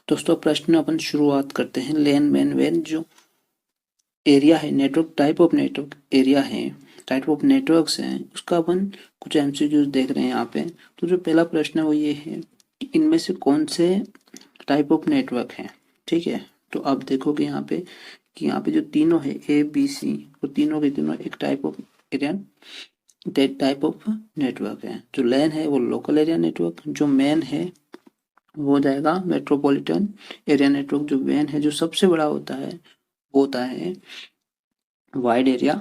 दोस्तों प्रश्न अपन शुरुआत करते हैं। लैन मैन वैन जो एरिया है, network type of network area है, टाइप ऑफ नेटवर्क्स हैं, उसका अपन कुछ एमसीक्यूज देख रहे हैं यहाँ पे। तो जो पहला प्रश्न है वो ये है कि इनमें से कौन से टाइप ऑफ नेटवर्क हैं। ठीक है, तो आप देखोगे यहाँ पे कि यहाँ पे जो तीनों है ए बी सी, वो तीनों के तीनों एक type of area type of network है। जो लैन है वो लोकल एरिया नेटवर्क, जो मैन है वो हो जाएगा मेट्रोपॉलिटन एरिया नेटवर्क, जो वैन है जो सबसे बड़ा होता है वो होता है वाइड एरिया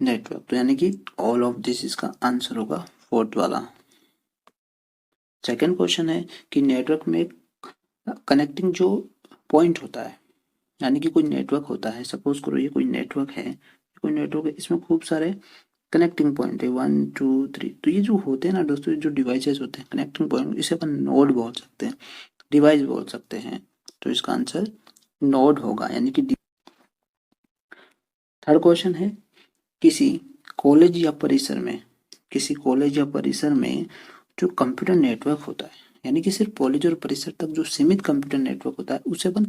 नेटवर्क। तो यानी कि ऑल ऑफ दिस इसका आंसर होगा फोर्थ वाला। सेकंड क्वेश्चन है कि नेटवर्क में कनेक्टिंग जो पॉइंट होता है, यानी कि कोई नेटवर्क होता है, सपोज करो ये कोई नेटवर्क है, इसमें खूब सारे कनेक्टिंग पॉइंट है 1 2 3। तो ये जो होते हैं ना दोस्तों, जो डिवाइसेस होते हैं कनेक्टिंग पॉइंट, इसे अपन नोड बोल सकते हैं, डिवाइस बोल सकते हैं। तो इसका आंसर नोड होगा, यानी कि थर्ड क्वेश्चन है किसी कॉलेज या परिसर में जो कंप्यूटर नेटवर्क होता है, यानी कि सिर्फ कॉलेज और परिसर तक जो सीमित कंप्यूटर नेटवर्क होता है, उसे अपन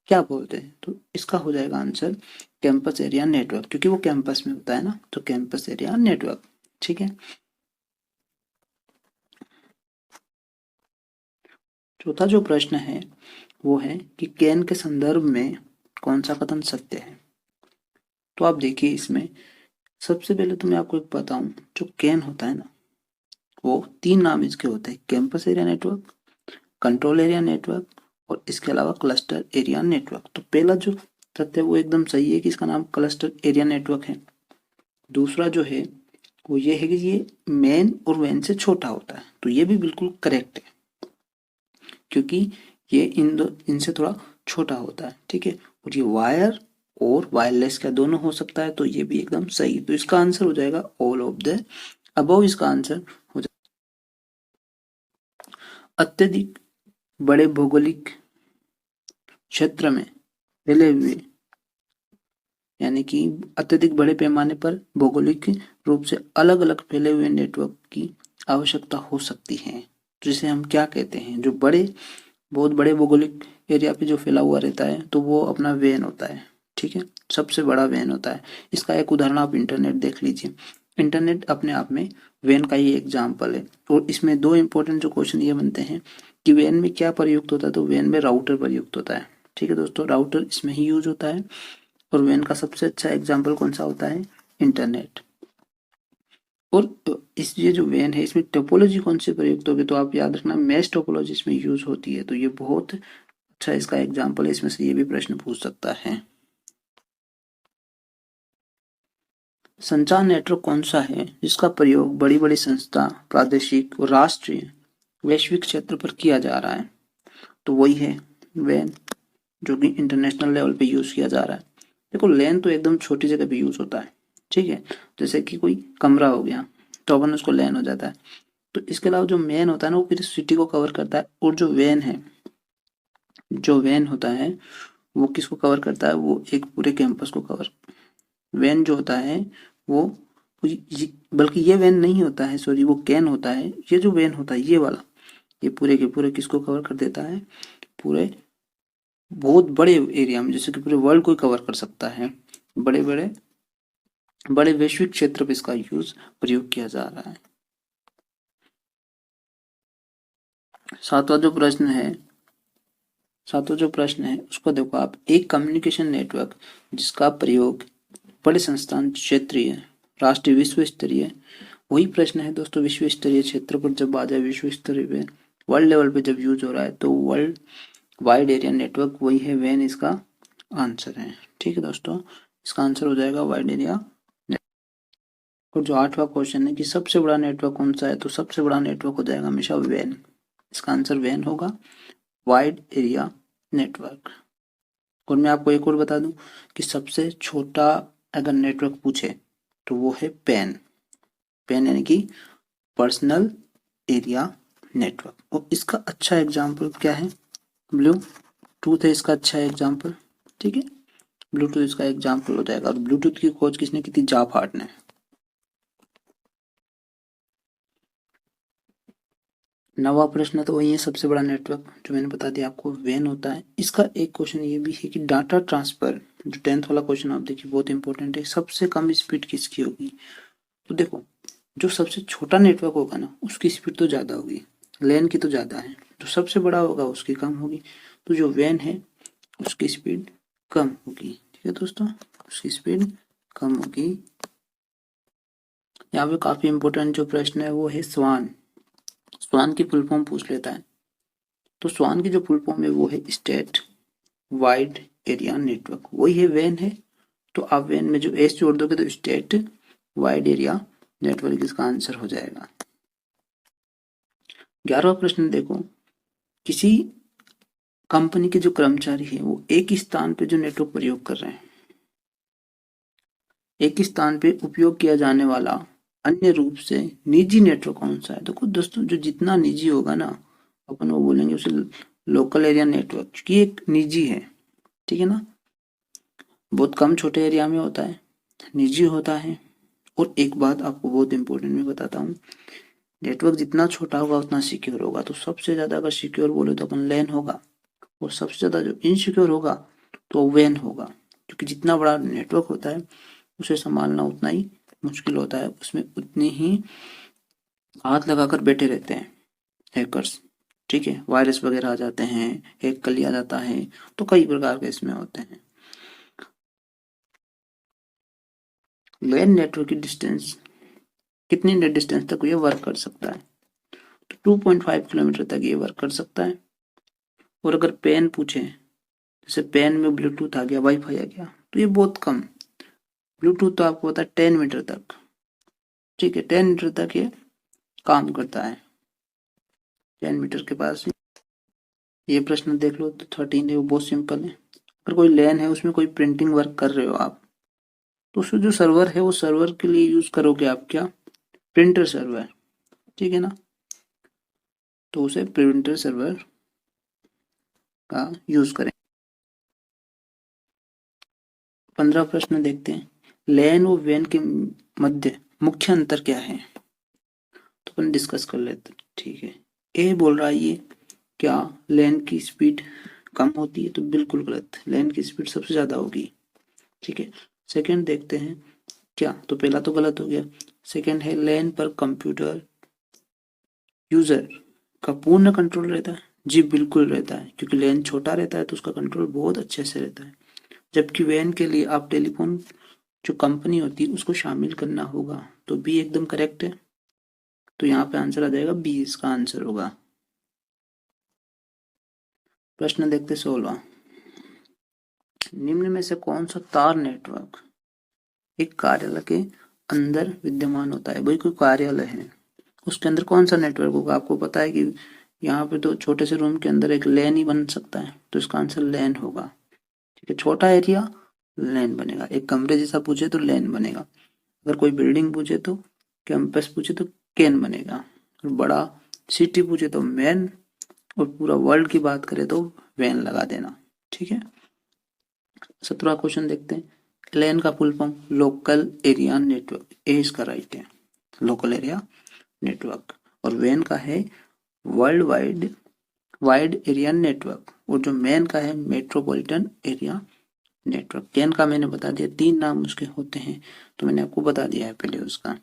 क्या बोलते हैं। तो इसका हो जाएगा आंसर कैंपस एरिया नेटवर्क, क्योंकि वो कैंपस में होता है ना, तो कैंपस एरिया नेटवर्क। ठीक है, चौथा जो प्रश्न है वो है कि कैन के संदर्भ में कौन सा कथन सत्य है। तो आप देखिए, इसमें सबसे पहले तो मैं आपको एक बताऊं, जो कैन होता है ना, वो तीन नाम इसके होते हैं, campus area network, control area network और इसके अलावा क्लस्टर एरिया नेटवर्क। तो पहला जो तथ्य वो एकदम सही है कि इसका नाम क्लस्टर एरिया नेटवर्क है। दूसरा जो है वो ये है कि ये मेन और वैन से छोटा होता है, तो ये भी बिल्कुल करेक्ट है, क्योंकि ये इनसे थोड़ा छोटा होता है। ठीक है, और ये वायर और वायरलेस का दोनों हो सकता है, तो ये भी एकदम सही। तो इसका आंसर हो जाएगा ऑल ऑफ द अबव। इसका आंसर हो जाएगा अत्यधिक बड़े भौगोलिक क्षेत्र में फैले हुए, यानी कि अत्यधिक बड़े पैमाने पर भौगोलिक रूप से अलग अलग फैले हुए नेटवर्क की आवश्यकता हो सकती है, जिसे हम क्या कहते हैं, जो बहुत बड़े भौगोलिक एरिया पे जो फैला हुआ रहता है, तो वो अपना वैन होता है। ठीक है, सबसे बड़ा वैन होता है। इसका एक उदाहरण आप इंटरनेट देख लीजिए। इंटरनेट अपने आप में वैन का ही एग्जाम्पल है। और इसमें दो इंपॉर्टेंट जो क्वेश्चन ये बनते हैं कि वैन में क्या प्रयुक्त होता है, तो वैन में राउटर प्रयुक्त होता है। ठीक है दोस्तों, राउटर इसमें ही यूज होता है। और वैन का सबसे अच्छा एग्जाम्पल कौन सा होता है, इंटरनेट। और इस ये जो वैन है, इसमें टोपोलॉजी कौन सी प्रयुक्त होगी, तो आप याद रखना मैश टोपोलॉजी इसमें यूज होती है। तो ये बहुत अच्छा इसका एग्जाम्पल है, इसमें से ये भी प्रश्न पूछ सकता है। संचार नेटवर्क कौन सा है जिसका प्रयोग बड़ी बड़ी संस्था, प्रादेशिक और राष्ट्रीय वैश्विक क्षेत्र पर किया जा रहा है। तो वही है वैन, जो कि इंटरनेशनल लेवल पे यूज किया जा रहा है। देखो, लैन तो एकदम छोटी जगह पे यूज होता है। ठीक है, जैसे कि कोई कमरा हो गया तो अपन उसको लैन हो जाता है। तो इसके अलावा जो मैन होता है ना, वो पूरी सिटी को कवर करता है। और जो वैन है, जो वैन होता है वो किसको कवर करता है, वो एक पूरे कैंपस को कवर। वैन जो होता है वो बल्कि ये वैन नहीं होता है, सॉरी, वो कैन होता है। ये जो वैन होता है ये वाला, ये पूरे के पूरे किसको कवर कर देता है, पूरे बहुत बड़े एरिया में, जैसे कि पूरे वर्ल्ड को कवर कर सकता है। बड़े बड़े बड़े वैश्विक क्षेत्र पे इसका यूज प्रयोग किया जा रहा है। सातवां जो प्रश्न है उसको देखो आप। एक कम्युनिकेशन नेटवर्क जिसका प्रयोग बड़े संस्थान, क्षेत्रीय, राष्ट्रीय, विश्व स्तरीय, वही प्रश्न है दोस्तों, विश्व स्तरीय क्षेत्र पर जब आ जाए, विश्व स्तरीय पे वर्ल्ड लेवल पे जब यूज हो रहा है, तो वर्ल्ड वाइड एरिया नेटवर्क वही है वैन, इसका आंसर है। ठीक है दोस्तों, इसका आंसर हो जाएगा वाइड एरिया नेटवर्क। और जो आठवां क्वेश्चन है कि सबसे बड़ा नेटवर्क कौन सा है, तो सबसे बड़ा नेटवर्क हो जाएगा हमेशा वैन। इसका आंसर वैन होगा, वाइड एरिया नेटवर्क। और मैं आपको एक और बता दूं कि सबसे छोटा अगर नेटवर्क पूछे तो वो है पैन यानी कि पर्सनल एरिया नेटवर्क। और इसका अच्छा एग्जाम्पल क्या है, ब्लूटूथ है इसका अच्छा एग्जाम्पल। ठीक है, ब्लूटूथ इसका एग्जाम्पल हो जाएगा। और ब्लूटूथ की खोज किसने की थी, जाप हार्ट ने। नवा प्रश्न तो वही है, सबसे बड़ा नेटवर्क जो मैंने बता दिया आपको वैन होता है। इसका एक क्वेश्चन ये भी है कि डाटा ट्रांसफर, जो 10th वाला क्वेश्चन आप देखिए बहुत इंपॉर्टेंट है, सबसे कम स्पीड किसकी होगी। तो देखो, जो सबसे छोटा नेटवर्क होगा ना उसकी स्पीड तो ज़्यादा होगी, लैन की तो ज़्यादा है, जो सबसे बड़ा होगा उसकी कम होगी। तो जो वैन है उसकी स्पीड कम होगी। ठीक है दोस्तों, उसकी स्पीड कम होगी। यहाँ पे काफी इंपॉर्टेंट जो प्रश्न है वो है स्वान। स्वान की फुल फॉर्म पूछ लेता है। तो स्वान की जो फुल फॉर्म है वो है स्टेट वाइड एरिया नेटवर्क, वही है वैन है। तो आप वैन में जो एस जोड़ दोगे तो स्टेट वाइड एरिया नेटवर्क इसका आंसर हो जाएगा। 11वां प्रश्न देखो, किसी कंपनी के जो कर्मचारी है वो एक ही स्थान पे जो नेटवर्क प्रयोग कर रहे हैं, एक ही स्थान पे उपयोग किया जाने वाला अन्य रूप से निजी नेटवर्क कौन सा है। देखो दोस्तों, जो जितना निजी होगा ना अपन वो बोलेंगे उसे लोकल एरिया नेटवर्क, क्योंकि एक निजी है। ठीक है ना, बहुत कम छोटे एरिया में होता है, निजी होता है। और एक बात आपको बहुत इंपॉर्टेंट मैं बताता हूँ, नेटवर्क जितना छोटा होगा उतना सिक्योर होगा। तो सबसे ज्यादा अगर सिक्योर बोले तो अपन लैन होगा, और सबसे ज्यादा जो इनसिक्योर होगा तो वैन होगा, क्योंकि जितना बड़ा नेटवर्क होता है उसे संभालना उतना ही मुश्किल होता है, उसमें उतनी ही हाथ लगाकर बैठे रहते हैं हैकर्स। ठीक है, वायरस वगैरह आ जाते हैं, हैक कर लिया जाता है, तो कई प्रकार के इसमें होते हैं। लैन नेटवर्क की डिस्टेंस कितनी डिस्टेंस तक ये वर्क कर सकता है। तो 2.5 किलोमीटर तक ये वर्क कर सकता है। और अगर पेन पूछे, जैसे पेन में ब्लूटूथ आ गया, वाईफाई आ गया, तो ये बहुत कम। ब्लूटूथ तो आपको पता है 10 मीटर तक, ठीक है 10 मीटर तक ये काम करता है, 10 मीटर के पास। ये प्रश्न देख लो, तो 13 है वो बहुत सिंपल है। अगर कोई लैन है उसमें कोई प्रिंटिंग वर्क कर रहे हो आप, तो उसमें जो सर्वर है वो सर्वर के लिए यूज करोगे आप क्या, प्रिंटर सर्वर। ठीक है ना, तो उसे प्रिंटर सर्वर का यूज करें। 15 प्रश्न देखते हैं, लैन और वैन के मध्य मुख्य अंतर क्या है। तो अपन डिस्कस कर लेते हैं। ठीक है, ए बोल रहा है ये क्या लैन की स्पीड कम होती है, तो बिल्कुल गलत, लैन की स्पीड सबसे ज्यादा होगी। ठीक है, सेकंड देखते हैं क्या, तो पहला तो गलत हो गया। सेकंड है लैन पर कंप्यूटर यूजर का पूर्ण कंट्रोल रहता है। जी बिल्कुल रहता है, क्योंकि लैन छोटा रहता है तो उसका कंट्रोल बहुत अच्छे से रहता है। जबकि वैन के लिए आप टेलीफोन जो कंपनी होती है उसको शामिल करना होगा। तो बी एकदम करेक्ट है, तो यहाँ पे आंसर आ जाएगा बी, इसका आंसर होगा। प्रश्न देखते 16वां, निम्न में से कौन सा तार नेटवर्क एक कार्यालय के अंदर विद्यमान होता है। भाई कोई कार्यालय है उसके अंदर कौन सा नेटवर्क होगा। आपको पता है कि यहाँ पे तो छोटे से रूम के अंदर एक लैन ही बन सकता है, तो इसका आंसर लैन होगा। ठीक है, छोटा एरिया लैन बनेगा, एक कमरे जैसा पूछे तो लैन बनेगा, अगर कोई बिल्डिंग पूछे तो कैंपस पूछे तो कैन बनेगा, और बड़ा सिटी पूछे तो मैन, और पूरा वर्ल्ड की बात करें तो वैन लगा देना। ठीक है, 17वां क्वेश्चन देखते हैं, लैन का full form local area network, A इसका राइट है, लोकल एरिया नेटवर्क। और वैन का है world wide wide area network, और जो मैन का है मेट्रोपॉलिटन एरिया नेटवर्क। कैन का मैंने बता दिया, 3 नाम उसके होते हैं, तो मैंने आपको बता दिया है पहले उसका।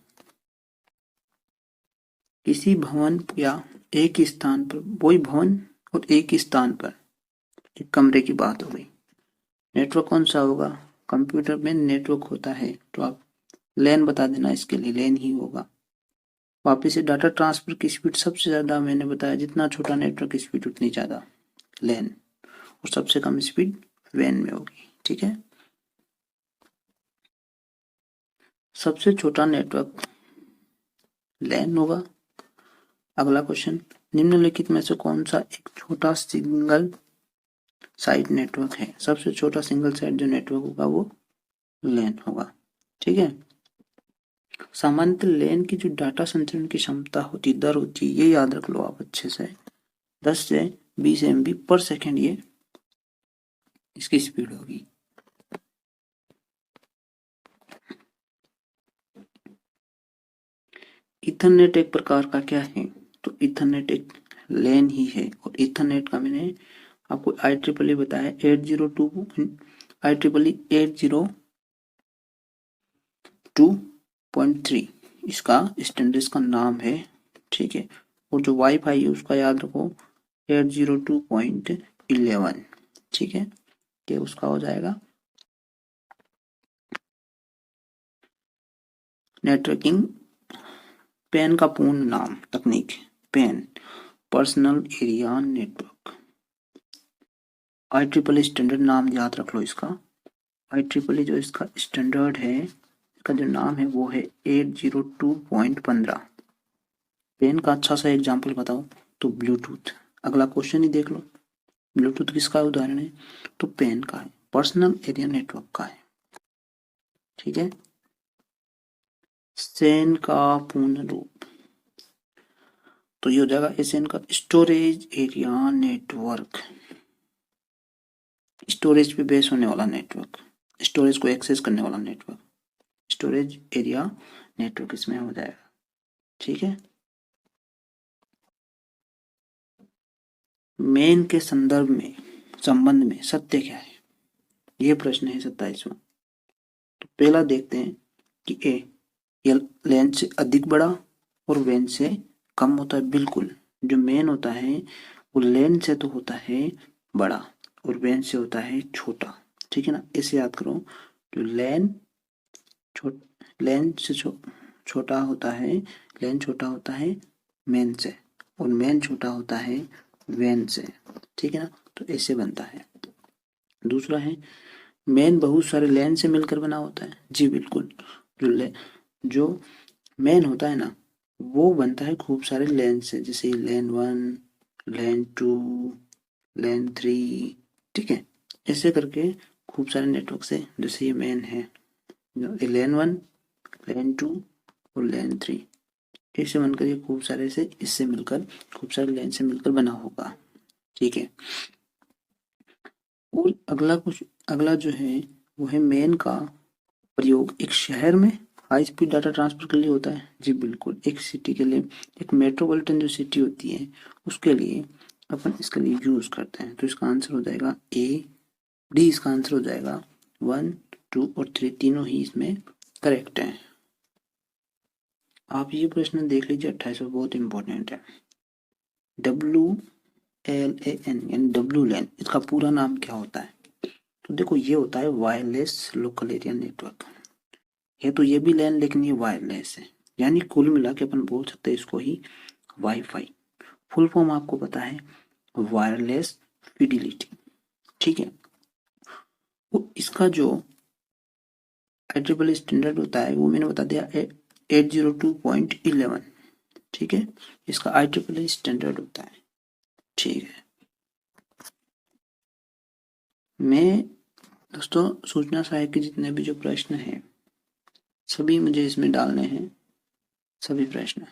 किसी भवन या एक ही स्थान पर, वही भवन और एक ही स्थान पर एक कमरे की बात हो गई। नेटवर्क कौन सा होगा, कंप्यूटर में नेटवर्क होता है, तो आप लैन बता देना, इसके लिए लैन ही होगा। वापिस से डाटा ट्रांसफर की स्पीड सबसे ज्यादा मैंने बताया, जितना छोटा नेटवर्क की स्पीड उतनी ज्यादा लैन, और सबसे कम स्पीड वैन में होगी। ठीक है, सबसे छोटा नेटवर्क लैन होगा। अगला क्वेश्चन, निम्नलिखित में से कौन सा एक छोटा सिंगल साइट नेटवर्क है। सबसे छोटा सिंगल साइट जो नेटवर्क होगा वो लैन होगा। ठीक है, सामान्यतः लैन की जो डाटा संचरण की क्षमता होती, दर होती, ये याद रख लो आप अच्छे से, 10 से 20 MB पर सेकेंड ये इसकी स्पीड होगी। इथरनेट एक प्रकार का क्या है, तो इथरनेट एक लैन ही है। और ईथरनेट का मैंने आपको IEEE बताया 802.3 इसका स्टैंडर्ड का नाम है, ठीक है। और जो वाईफाई है उसका याद रखो 802.11, ठीक है। ये उसका हो जाएगा नेटवर्किंग। पैन का पूर्ण नाम तकनीक, pan personal area network. IEEE standard नाम याद रख लो इसका। IEEE जो इसका स्टैंडर्ड है, इसका जो नाम है वो है 802.15। पेन का अच्छा सा एग्जाम्पल बताओ तो ब्लूटूथ। अगला क्वेश्चन ही देख लो, ब्लूटूथ किसका उदाहरण है, तो पेन का है, पर्सनल एरिया नेटवर्क का है, ठीक है। सेन का पूर्ण रूप तो ये हो जाएगा एसएन का स्टोरेज एरिया नेटवर्क। स्टोरेज पे बेस होने वाला नेटवर्क, स्टोरेज को एक्सेस करने वाला नेटवर्क, स्टोरेज एरिया नेटवर्क इसमें हो जाएगा, ठीक है। मेन के संबंध में सत्य क्या है, ये प्रश्न है 27वां। तो पहला देखते हैं कि ये लेन से अधिक बड़ा और वेन से कम होता है। बिल्कुल, जो मेन होता है वो लेन से तो होता है बड़ा और वेन से होता है छोटा, ठीक है ना। इसे याद करो, जो लेन से छोटा होता है, लेन छोटा होता है मेन से, और मेन छोटा होता है वेन से, ठीक है ना। तो ऐसे बनता है। दूसरा है मेन बहुत सारे लेन से मिलकर बना होता है। जी बिल्कुल, जो मेन होता है ना वो बनता है खूब सारे लेन से, जैसे लेन 1, लेन 2, लेन 3, ठीक है। ऐसे करके खूब सारे नेटवर्क से, जैसे ये मेन है, लेन 1, लेन 2 और लेन 3, ऐसे बनकर ये खूब सारे से इससे मिलकर खूब सारे लेन से मिलकर बना होगा, ठीक है। और अगला जो है वो है मेन का प्रयोग एक शहर में हाई स्पीड डाटा ट्रांसफर के लिए होता है। जी बिल्कुल, एक सिटी के लिए, एक मेट्रोपॉलिटन जो सिटी होती है उसके लिए अपन इसके लिए यूज करते हैं। तो इसका आंसर हो जाएगा डी। इसका आंसर हो जाएगा 1, 2 और 3 तीनों ही इसमें करेक्ट है। आप ये प्रश्न देख लीजिए 28वां, बहुत इंपॉर्टेंट है। WLAN यानी डब्ल्यू लैन, इसका पूरा नाम क्या होता है, तो देखो ये होता है वायरलेस लोकल एरिया नेटवर्क है। तो ये भी लैन लेकिन ये वायरलेस है, यानी कुल मिला के अपन बोल सकते हैं इसको ही वाईफाई। फुल फॉर्म आपको पता है वायरलेस फिडिलिटी, ठीक है। वो इसका जो IEEE स्टैंडर्ड होता है वो मैंने बता दिया 802.11, ठीक है। इसका IEEE स्टैंडर्ड होता है, ठीक है। मैं दोस्तों सूचना सहायक के जितने भी जो प्रश्न हैं सभी मुझे इसमें डालने हैं, सभी प्रश्न।